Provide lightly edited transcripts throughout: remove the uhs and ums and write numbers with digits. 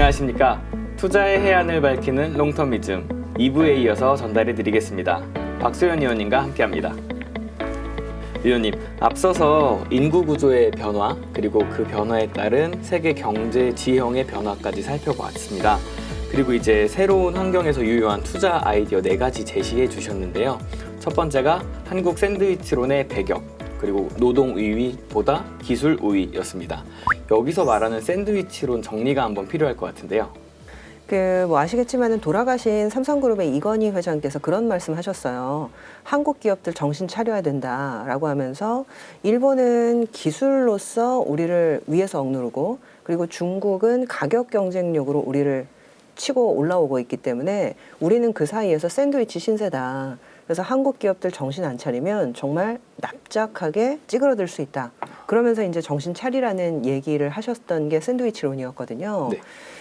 안녕하십니까. 투자의 해안을 밝히는 롱텀이즘 2부에 이어서 전달해 드리겠습니다. 박소연 의원님과 함께합니다. 의원님, 앞서서 인구 구조의 변화 그리고 그 변화에 따른 세계 경제 지형의 변화까지 살펴보았습니다. 그리고 이제 새로운 환경에서 유효한 투자 아이디어 4가지 제시해 주셨는데요. 첫 번째가 한국 샌드위치론의 배격, 그리고 노동 우위보다 기술 우위였습니다. 여기서 말하는 샌드위치론 정리가 한번 필요할 것 같은데요. 아시겠지만은 돌아가신 삼성그룹의 이건희 회장께서 그런 말씀하셨어요. 한국 기업들 정신 차려야 된다라고 하면서 일본은 기술로서 우리를 위에서 억누르고 그리고 중국은 가격 경쟁력으로 우리를 치고 올라오고 있기 때문에 우리는 그 사이에서 샌드위치 신세다. 그래서 한국 기업들 정신 안 차리면 정말 납작하게 찌그러들 수 있다. 그러면서 이제 정신 차리라는 얘기를 하셨던 게 샌드위치론이었거든요. 네.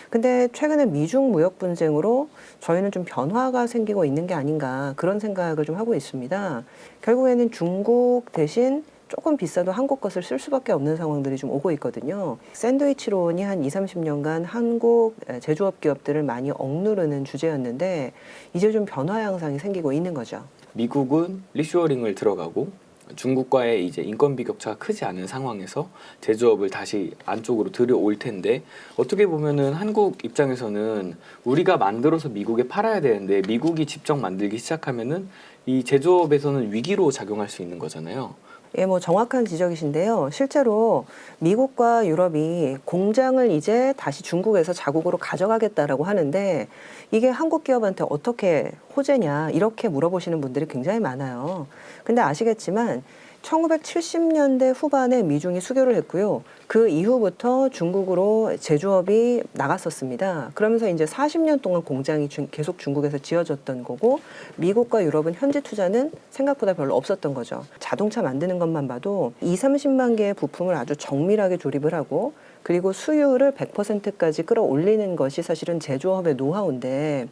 근데 최근에 미중 무역 분쟁으로 저희는 좀 변화가 생기고 있는 게 아닌가 그런 생각을 좀 하고 있습니다. 결국에는 중국 대신 조금 비싸도 한국 것을 쓸 수밖에 없는 상황들이 좀 오고 있거든요. 샌드위치론이 한 20, 30년간 한국 제조업 기업들을 많이 억누르는 주제였는데 이제 좀 변화 양상이 생기고 있는 거죠. 미국은 리쇼어링을 들어가고 중국과의 이제 인건비 격차가 크지 않은 상황에서 제조업을 다시 안쪽으로 들여올 텐데 어떻게 보면은 한국 입장에서는 우리가 만들어서 미국에 팔아야 되는데 미국이 직접 만들기 시작하면은 이 제조업에서는 위기로 작용할 수 있는 거잖아요. 예, 정확한 지적이신데요. 실제로 미국과 유럽이 공장을 이제 다시 중국에서 자국으로 가져가겠다라고 하는데 이게 한국 기업한테 어떻게 호재냐 이렇게 물어보시는 분들이 굉장히 많아요. 근데 아시겠지만 1970년대 후반에 미중이 수교를 했고요. 그 이후부터 중국으로 제조업이 나갔었습니다. 그러면서 이제 40년 동안 공장이 계속 중국에서 지어졌던 거고 미국과 유럽은 현지 투자는 생각보다 별로 없었던 거죠. 자동차 만드는 것만 봐도 30만 개의 부품을 아주 정밀하게 조립을 하고 그리고 수율을 100%까지 끌어올리는 것이 사실은 제조업의 노하우인데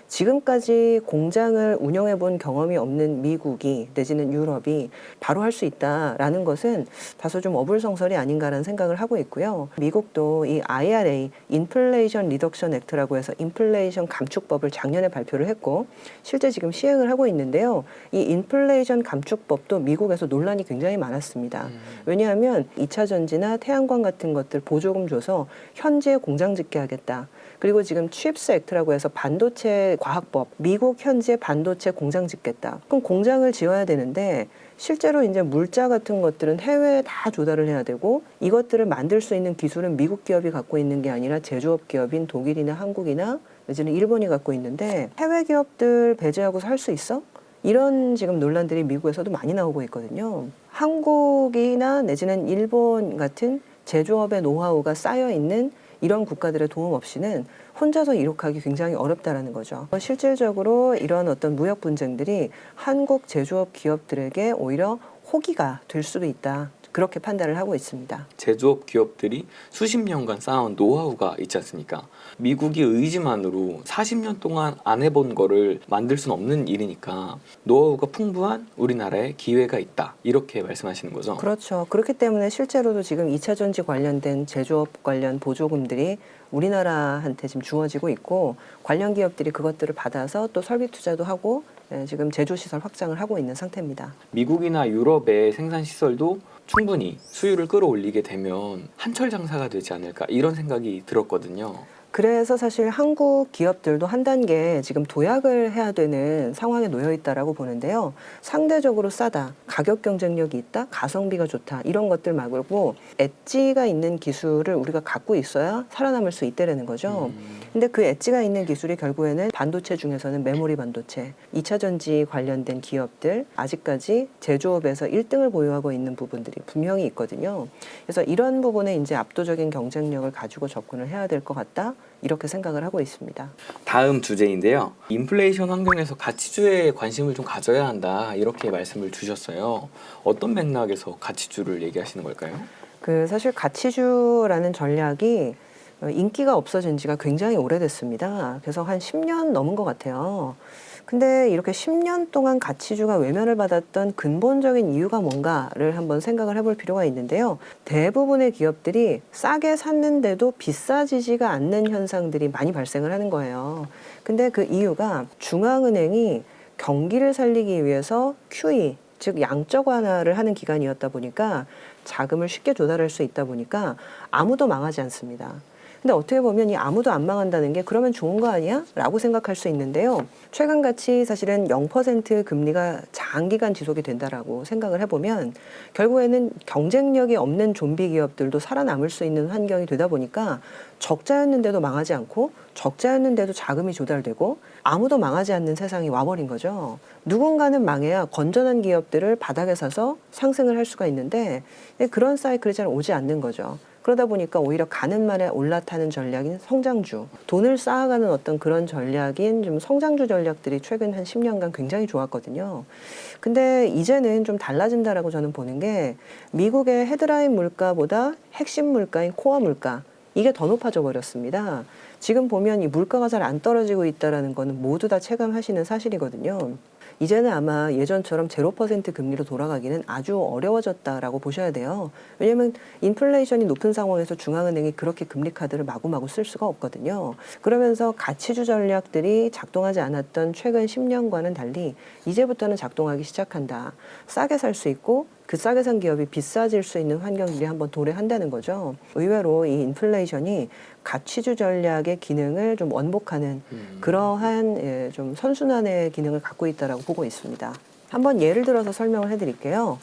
지금까지 공장을 운영해 본 경험이 없는 미국이 내지는 유럽이 바로 할 수 있다라는 것은 다소 좀 어불성설이 아닌가라는 생각을 하고 있고요. 미국도 이 IRA, 인플레이션 리덕션 액트라고 해서 인플레이션 감축법을 작년에 발표를 했고 실제 지금 시행을 하고 있는데요. 이 인플레이션 감축법도 미국에서 논란이 굉장히 많았습니다. 왜냐하면 2차 전지나 태양광 같은 것들 보조금 줘서 현지에 공장 짓게 하겠다. 그리고 지금 칩스 액트라고 해서 반도체 과학법, 미국 현지에 반도체 공장 짓겠다. 그럼 공장을 지어야 되는데 실제로 이제 물자 같은 것들은 해외에 다 조달을 해야 되고 이것들을 만들 수 있는 기술은 미국 기업이 갖고 있는 게 아니라 제조업 기업인 독일이나 한국이나 내지는 일본이 갖고 있는데 해외 기업들 배제하고서 할 수 있어? 이런 지금 논란들이 미국에서도 많이 나오고 있거든요. 한국이나 내지는 일본 같은 제조업의 노하우가 쌓여 있는 이런 국가들의 도움 없이는 혼자서 이룩하기 굉장히 어렵다라는 거죠. 실질적으로 이런 어떤 무역 분쟁들이 한국 제조업 기업들에게 오히려 호기가 될 수도 있다. 그렇게 판단을 하고 있습니다. 제조업 기업들이 수십 년간 쌓아온 노하우가 있지 않습니까? 미국이 의지만으로 40년 동안 안 해본 거를 만들 수는 없는 일이니까 노하우가 풍부한 우리나라에 기회가 있다. 이렇게 말씀하시는 거죠? 그렇죠. 그렇기 때문에 실제로도 지금 2차 전지 관련된 제조업 관련 보조금들이 우리나라한테 지금 주어지고 있고 관련 기업들이 그것들을 받아서 또 설비 투자도 하고 지금 제조시설 확장을 하고 있는 상태입니다. 미국이나 유럽의 생산시설도 충분히 수율을 끌어올리게 되면 한철 장사가 되지 않을까 이런 생각이 들었거든요. 그래서 사실 한국 기업들도 한 단계 지금 도약을 해야 되는 상황에 놓여 있다라고 보는데요. 상대적으로 싸다, 가격 경쟁력이 있다, 가성비가 좋다 이런 것들 말고 엣지가 있는 기술을 우리가 갖고 있어야 살아남을 수 있다라는 거죠. 근데 그 엣지가 있는 기술이 결국에는 반도체 중에서는 메모리 반도체, 2차 전지 관련된 기업들 아직까지 제조업에서 1등을 보유하고 있는 부분들이 분명히 있거든요. 그래서 이런 부분에 이제 압도적인 경쟁력을 가지고 접근을 해야 될 것 같다. 이렇게 생각을 하고 있습니다. 다음 주제인데요. 인플레이션 환경에서 가치주에 관심을 좀 가져야 한다. 이렇게 말씀을 주셨어요. 어떤 맥락에서 가치주를 얘기하시는 걸까요? 사실 가치주라는 전략이 인기가 없어진 지가 굉장히 오래됐습니다. 그래서 한 10년 넘은 것 같아요. 근데 이렇게 10년 동안 가치주가 외면을 받았던 근본적인 이유가 뭔가를 한번 생각을 해볼 필요가 있는데요. 대부분의 기업들이 싸게 샀는데도 비싸지지가 않는 현상들이 많이 발생을 하는 거예요. 근데 그 이유가 중앙은행이 경기를 살리기 위해서 QE, 즉 양적 완화를 하는 기간이었다 보니까 자금을 쉽게 조달할 수 있다 보니까 아무도 망하지 않습니다. 근데 어떻게 보면 이 아무도 안 망한다는 게 그러면 좋은 거 아니야? 라고 생각할 수 있는데요. 최근같이 사실은 0% 금리가 장기간 지속이 된다라고 생각을 해보면 결국에는 경쟁력이 없는 좀비 기업들도 살아남을 수 있는 환경이 되다 보니까 적자였는데도 망하지 않고 적자였는데도 자금이 조달되고 아무도 망하지 않는 세상이 와버린 거죠. 누군가는 망해야 건전한 기업들을 바닥에 사서 상승을 할 수가 있는데 그런 사이클이 잘 오지 않는 거죠. 그러다 보니까 오히려 가는 말에 올라타는 전략인 성장주, 돈을 쌓아가는 어떤 그런 전략인 좀 성장주 전략들이 최근 한 10년간 굉장히 좋았거든요. 근데 이제는 좀 달라진다라고 저는 보는 게 미국의 헤드라인 물가보다 핵심 물가인 코어 물가, 이게 더 높아져 버렸습니다. 지금 보면 이 물가가 잘 안 떨어지고 있다는 거는 모두 다 체감하시는 사실이거든요. 이제는 아마 예전처럼 0% 금리로 돌아가기는 아주 어려워졌다라고 보셔야 돼요. 왜냐하면 인플레이션이 높은 상황에서 중앙은행이 그렇게 금리 카드를 마구마구 쓸 수가 없거든요. 그러면서 가치주 전략들이 작동하지 않았던 최근 10년과는 달리 이제부터는 작동하기 시작한다. 싸게 살 수 있고 그 싸게 산 기업이 비싸질 수 있는 환경들이 한번 도래한다는 거죠. 의외로 이 인플레이션이 가치주 전략의 기능을 좀 원복하는 그러한 좀 선순환의 기능을 갖고 있다라고 보고 있습니다. 한번 예를 들어서 설명을 해드릴게요.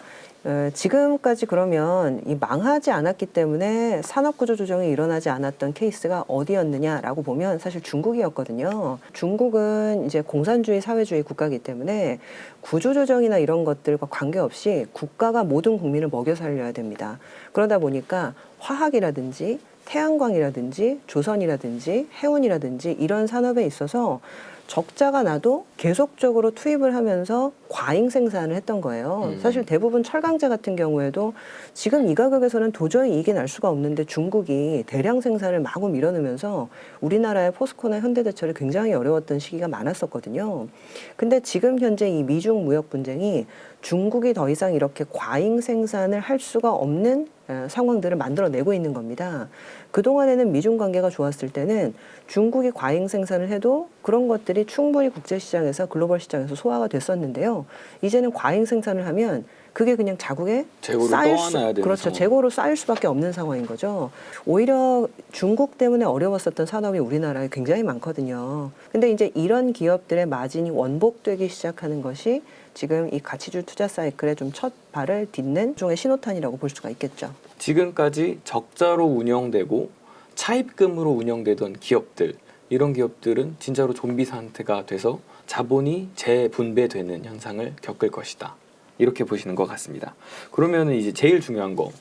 지금까지 그러면 이 망하지 않았기 때문에 산업구조 조정이 일어나지 않았던 케이스가 어디였느냐라고 보면 사실 중국이었거든요. 중국은 이제 공산주의 사회주의 국가이기 때문에 구조조정이나 이런 것들과 관계없이 국가가 모든 국민을 먹여 살려야 됩니다. 그러다 보니까 화학이라든지 태양광이라든지 조선이라든지 해운이라든지 이런 산업에 있어서 적자가 나도 계속적으로 투입을 하면서 과잉 생산을 했던 거예요. 사실 대부분 철강제 같은 경우에도 지금 이 가격에서는 도저히 이익이 날 수가 없는데 중국이 대량 생산을 마구 밀어넣으면서 우리나라의 포스코나 현대제철이 굉장히 어려웠던 시기가 많았었거든요. 근데 지금 현재 이 미중 무역 분쟁이 중국이 더 이상 이렇게 과잉 생산을 할 수가 없는 상황들을 만들어내고 있는 겁니다. 그동안에는 미중 관계가 좋았을 때는 중국이 과잉 생산을 해도 그런 것들이 충분히 국제시장에서 글로벌 시장에서 소화가 됐었는데요. 이제는 과잉 생산을 하면 그게 그냥 자국에 재고를 쌓일 떠안아야 되는 그렇죠. 상황. 재고로 쌓일 수밖에 없는 상황인 거죠. 오히려 중국 때문에 어려웠었던 산업이 우리나라에 굉장히 많거든요. 근데 이제 이런 기업들의 마진이 원복되기 시작하는 것이 지금 이 가치주 투자 사이클에 좀 첫 발을 딛는 종의 신호탄이라고 볼 수가 있겠죠. 지금까지 적자로 운영되고 차입금으로 운영되던 기업들, 이런 기업들은 진짜로 좀비 상태가 돼서 자본이 재분배되는 현상을 겪을 것이다. 이렇게 보시는 것 같습니다. 그러면 이제 제일 중요한 거,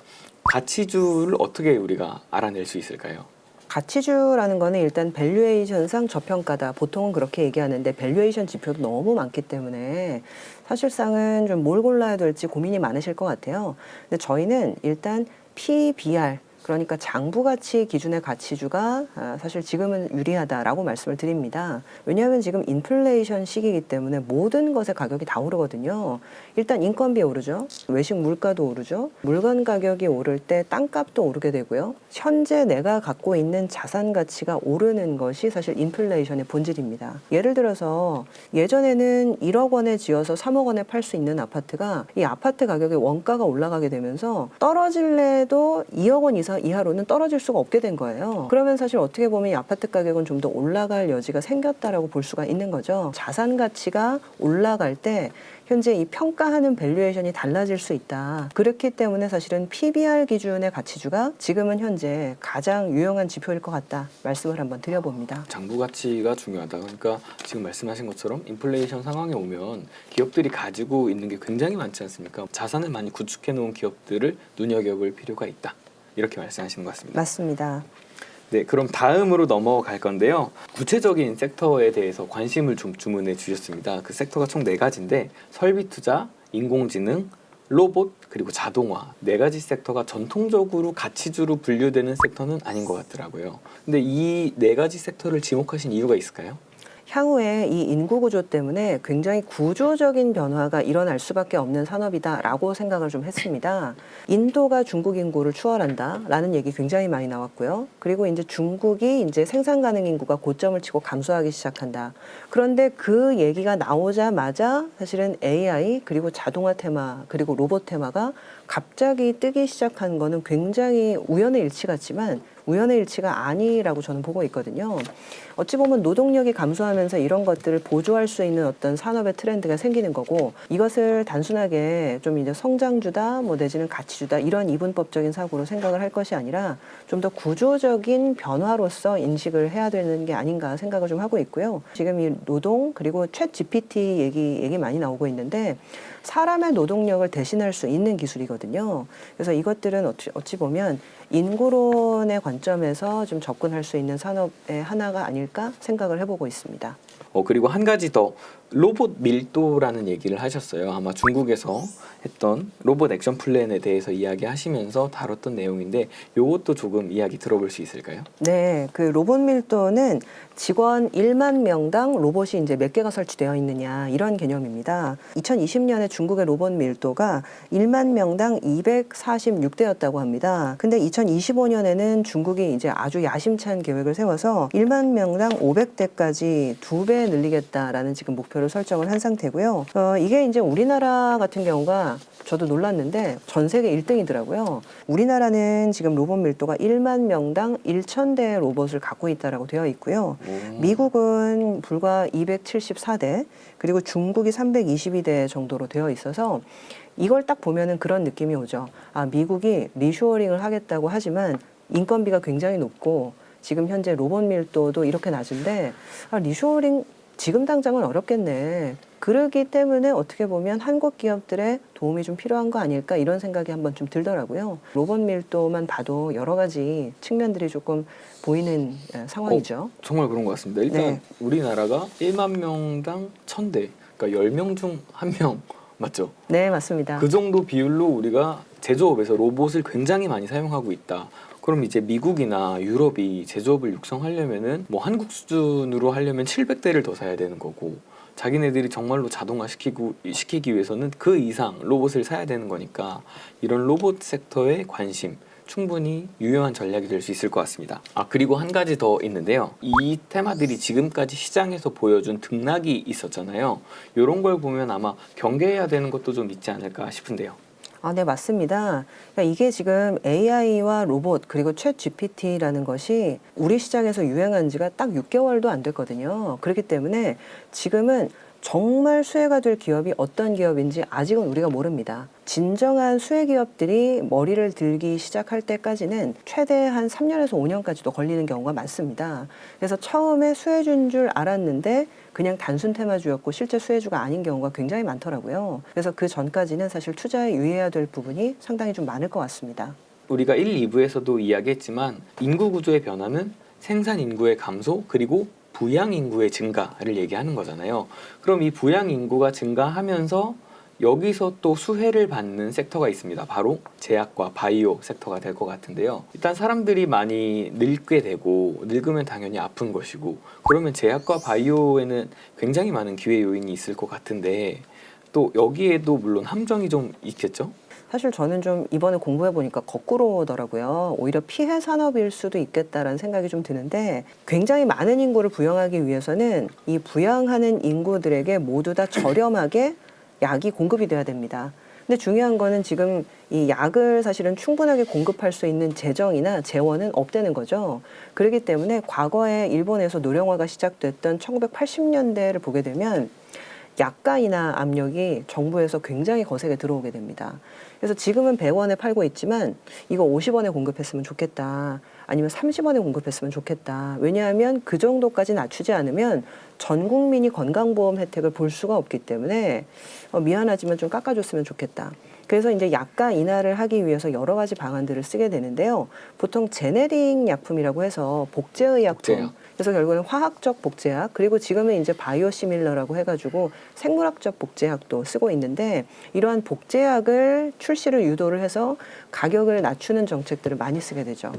가치주를 어떻게 우리가 알아낼 수 있을까요? 가치주라는 거는 일단 밸류에이션상 저평가다. 보통은 그렇게 얘기하는데 밸류에이션 지표도 너무 많기 때문에 사실상은 좀 뭘 골라야 될지 고민이 많으실 것 같아요. 근데 저희는 일단 PBR, 그러니까 장부가치 기준의 가치주가 사실 지금은 유리하다라고 말씀을 드립니다. 왜냐하면 지금 인플레이션 시기이기 때문에 모든 것의 가격이 다 오르거든요. 일단 인건비 오르죠. 외식 물가도 오르죠. 물건 가격이 오를 때 땅값도 오르게 되고요. 현재 내가 갖고 있는 자산 가치가 오르는 것이 사실 인플레이션의 본질입니다. 예를 들어서 예전에는 1억 원에 지어서 3억 원에 팔 수 있는 아파트가 이 아파트 가격의 원가가 올라가게 되면서 떨어질래도 2억 원 이하로는 떨어질 수가 없게 된 거예요. 그러면 사실 어떻게 보면 이 아파트 가격은 좀 더 올라갈 여지가 생겼다라고 볼 수가 있는 거죠. 자산 가치가 올라갈 때 현재 이 평가하는 밸류에이션이 달라질 수 있다. 그렇기 때문에 사실은 PBR 기준의 가치주가 지금은 현재 가장 유용한 지표일 것 같다. 말씀을 한번 드려봅니다. 장부 가치가 중요하다. 그러니까 지금 말씀하신 것처럼 인플레이션 상황에 오면 기업들이 가지고 있는 게 굉장히 많지 않습니까? 자산을 많이 구축해 놓은 기업들을 눈여겨볼 필요가 있다. 이렇게 말씀하시는 것 같습니다. 맞습니다. 네, 그럼 다음으로 넘어갈 건데요. 구체적인 섹터에 대해서 관심을 좀 주문해 주셨습니다. 그 섹터가 총 4가지인데 설비 투자, 인공지능, 로봇, 그리고 자동화 4가지 섹터가 전통적으로 가치주로 분류되는 섹터는 아닌 것 같더라고요. 근데 이 4가지 섹터를 지목하신 이유가 있을까요? 향후에 이 인구 구조 때문에 굉장히 구조적인 변화가 일어날 수밖에 없는 산업이다라고 생각을 좀 했습니다. 인도가 중국 인구를 추월한다라는 얘기 굉장히 많이 나왔고요. 그리고 이제 중국이 이제 생산 가능 인구가 고점을 치고 감소하기 시작한다. 그런데 그 얘기가 나오자마자 사실은 AI 그리고 자동화 테마 그리고 로봇 테마가 갑자기 뜨기 시작한 거는 굉장히 우연의 일치 같지만 우연의 일치가 아니라고 저는 보고 있거든요. 어찌 보면 노동력이 감소하면서 이런 것들을 보조할 수 있는 어떤 산업의 트렌드가 생기는 거고 이것을 단순하게 좀 이제 성장주다 뭐 내지는 가치주다 이런 이분법적인 사고로 생각을 할 것이 아니라 좀 더 구조적인 변화로서 인식을 해야 되는 게 아닌가 생각을 좀 하고 있고요. 지금 이 노동 그리고 챗 GPT 얘기 많이 나오고 있는데 사람의 노동력을 대신할 수 있는 기술이거든요. 그래서 이것들은 어찌 보면 인구론의 관점에서 좀 접근할 수 있는 산업의 하나가 아닐까 생각을 해보고 있습니다. 그리고 한 가지 더 로봇 밀도라는 얘기를 하셨어요. 아마 중국에서 했던 로봇 액션 플랜에 대해서 이야기하시면서 다뤘던 내용인데 이것도 조금 이야기 들어볼 수 있을까요? 네, 그 로봇 밀도는 직원 1만 명당 로봇이 이제 몇 개가 설치되어 있느냐 이런 개념입니다. 2020년에 중국의 로봇 밀도가 1만 명당 246대였다고 합니다. 근데 2025년에는 중국이 이제 아주 야심찬 계획을 세워서 1만 명당 500대까지 2배 늘리겠다라는 지금 목표를 설정을 한 상태고요. 이게 이제 우리나라 같은 경우가 저도 놀랐는데 전 세계 1등이더라고요. 우리나라는 지금 로봇 밀도가 1만 명당 1,000대의 로봇을 갖고 있다라고 되어 있고요. 미국은 불과 274대, 그리고 중국이 322대 정도로 되어 있어서 이걸 딱 보면은 그런 느낌이 오죠. 아, 미국이 리쇼어링을 하겠다고 하지만 인건비가 굉장히 높고 지금 현재 로봇 밀도도 이렇게 낮은데 리쇼어링 지금 당장은 어렵겠네. 그러기 때문에 어떻게 보면 한국 기업들의 도움이 좀 필요한 거 아닐까 이런 생각이 한번 좀 들더라고요. 로봇 밀도만 봐도 여러 가지 측면들이 조금 보이는 상황이죠. 정말 그런 것 같습니다. 일단 네. 우리나라가 1만 명당 1,000대, 그러니까 10명 중 1명 맞죠? 네, 맞습니다. 그 정도 비율로 우리가 제조업에서 로봇을 굉장히 많이 사용하고 있다. 그럼 이제 미국이나 유럽이 제조업을 육성하려면은 뭐 한국 수준으로 하려면 700대를 더 사야 되는 거고 자기네들이 정말로 자동화 시키기 위해서는 그 이상 로봇을 사야 되는 거니까 이런 로봇 섹터의 관심 충분히 유효한 전략이 될 수 있을 것 같습니다. 그리고 한 가지 더 있는데요. 이 테마들이 지금까지 시장에서 보여준 등락이 있었잖아요. 이런 걸 보면 아마 경계해야 되는 것도 좀 있지 않을까 싶은데요. 네, 맞습니다. 그러니까 이게 지금 AI와 로봇 그리고 챗 GPT라는 것이 우리 시장에서 유행한 지가 딱 6개월도 안 됐거든요. 그렇기 때문에 지금은 정말 수혜가 될 기업이 어떤 기업인지 아직은 우리가 모릅니다. 진정한 수혜 기업들이 머리를 들기 시작할 때까지는 최대 한 3년에서 5년까지도 걸리는 경우가 많습니다. 그래서 처음에 수혜주인 줄 알았는데 그냥 단순 테마주였고 실제 수혜주가 아닌 경우가 굉장히 많더라고요. 그래서 그 전까지는 사실 투자에 유의해야 될 부분이 상당히 좀 많을 것 같습니다. 우리가 1, 2부에서도 이야기했지만 인구 구조의 변화는 생산 인구의 감소 그리고 부양 인구의 증가를 얘기하는 거잖아요. 그럼 이 부양 인구가 증가하면서 여기서 또 수혜를 받는 섹터가 있습니다. 바로 제약과 바이오 섹터가 될 것 같은데요. 일단 사람들이 많이 늙게 되고 늙으면 당연히 아픈 것이고 그러면 제약과 바이오에는 굉장히 많은 기회 요인이 있을 것 같은데 또 여기에도 물론 함정이 좀 있겠죠? 사실 저는 좀 이번에 공부해 보니까 거꾸로더라고요. 오히려 피해 산업일 수도 있겠다라는 생각이 좀 드는데 굉장히 많은 인구를 부양하기 위해서는 이 부양하는 인구들에게 모두 다 저렴하게 약이 공급이 돼야 됩니다. 근데 중요한 거는 지금 이 약을 사실은 충분하게 공급할 수 있는 재정이나 재원은 없다는 거죠. 그렇기 때문에 과거에 일본에서 노령화가 시작됐던 1980년대를 보게 되면 약가 인하 압력이 정부에서 굉장히 거세게 들어오게 됩니다. 그래서 지금은 100원에 팔고 있지만 이거 50원에 공급했으면 좋겠다. 아니면 30원에 공급했으면 좋겠다. 왜냐하면 그 정도까지 낮추지 않으면 전 국민이 건강보험 혜택을 볼 수가 없기 때문에 미안하지만 좀 깎아줬으면 좋겠다. 그래서 이제 약가 인하를 하기 위해서 여러 가지 방안들을 쓰게 되는데요. 보통 제네릭 약품이라고 해서 복제의약품. 복제약. 그래서 결국에는 화학적 복제약 그리고 지금은 이제 바이오시밀러라고 해가지고 생물학적 복제약도 쓰고 있는데 이러한 복제약을 출시를 유도를 해서 가격을 낮추는 정책들을 많이 쓰게 되죠.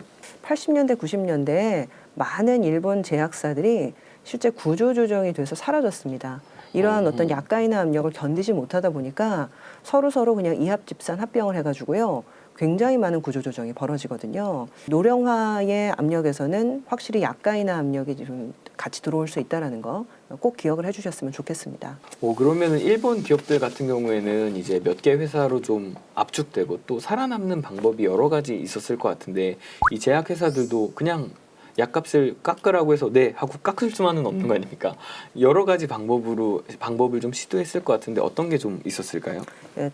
80년대, 90년대에 많은 일본 제약사들이 실제 구조조정이 돼서 사라졌습니다. 이러한 어떤 약가이나 압력을 견디지 못하다 보니까 서로 그냥 이합집산 합병을 해가지고요. 굉장히 많은 구조조정이 벌어지거든요. 노령화의 압력에서는 확실히 약가이나 압력이 좀 같이 들어올 수 있다는 거 꼭 기억을 해주셨으면 좋겠습니다. 그러면은 일본 기업들 같은 경우에는 이제 몇 개 회사로 좀 압축되고 또 살아남는 방법이 여러 가지 있었을 것 같은데 이 제약회사들도 그냥 약값을 깎으라고 해서 네 하고 깎을 수만은 없는 거 아닙니까? 여러 가지 방법을 좀 시도했을 것 같은데 어떤 게 좀 있었을까요?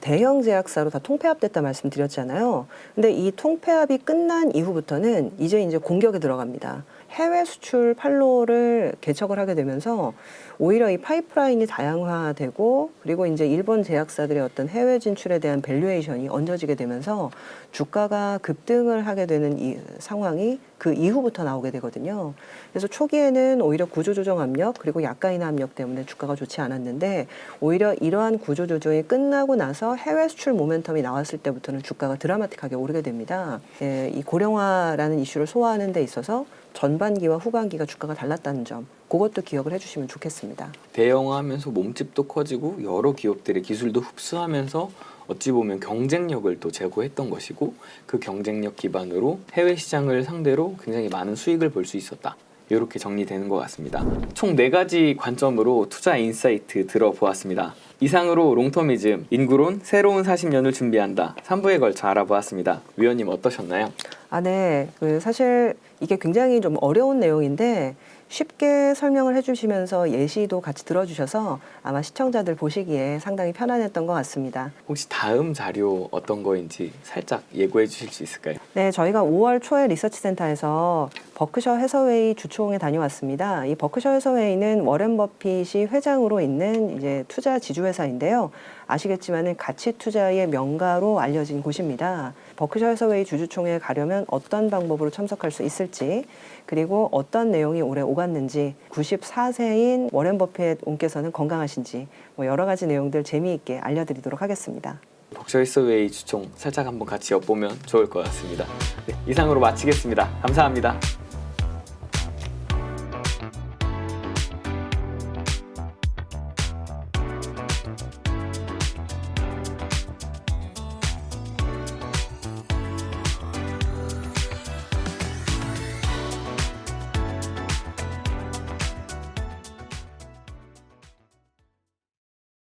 대형 제약사로 다 통폐합됐다 말씀드렸잖아요. 근데 이 통폐합이 끝난 이후부터는 이제 공격에 들어갑니다. 해외 수출 판로를 개척을 하게 되면서 오히려 이 파이프라인이 다양화되고 그리고 이제 일본 제약사들의 어떤 해외 진출에 대한 밸류에이션이 얹어지게 되면서 주가가 급등을 하게 되는 이 상황이 그 이후부터 나오게 되거든요. 그래서 초기에는 오히려 구조조정 압력 그리고 약가인하 압력 때문에 주가가 좋지 않았는데 오히려 이러한 구조조정이 끝나고 나서 해외 수출 모멘텀이 나왔을 때부터는 주가가 드라마틱하게 오르게 됩니다. 이 고령화라는 이슈를 소화하는 데 있어서 전반기와 후반기가 주가가 달랐다는 점 그것도 기억을 해주시면 좋겠습니다. 대형화하면서 몸집도 커지고 여러 기업들의 기술도 흡수하면서 어찌 보면 경쟁력을 또 제고했던 것이고 그 경쟁력 기반으로 해외 시장을 상대로 굉장히 많은 수익을 볼 수 있었다. 이렇게 정리되는 것 같습니다. 총 4가지 관점으로 투자 인사이트 들어보았습니다. 이상으로 롱터미즘, 인구론, 새로운 40년을 준비한다. 3부에 걸쳐 알아보았습니다. 위원님 어떠셨나요? 네. 사실 이게 굉장히 좀 어려운 내용인데 쉽게 설명을 해주시면서 예시도 같이 들어주셔서 아마 시청자들 보시기에 상당히 편안했던 것 같습니다. 혹시 다음 자료 어떤 거인지 살짝 예고해 주실 수 있을까요? 네, 저희가 5월 초에 리서치센터에서 버크셔 해서웨이 주총에 다녀왔습니다. 이 버크셔 해서웨이는 워렌 버핏이 회장으로 있는 이제 투자 지주회사인데요. 아시겠지만은 가치 투자의 명가로 알려진 곳입니다. 버크셔 해서웨이 주주총회에 가려면 어떤 방법으로 참석할 수 있을지 그리고 어떤 내용이 올해 오갔는지 94세인 워렌 버핏 온께서는 건강하신지 여러 가지 내용들 재미있게 알려드리도록 하겠습니다. 버크셔 해서웨이 주총 살짝 한번 같이 엿보면 좋을 것 같습니다. 네, 이상으로 마치겠습니다. 감사합니다.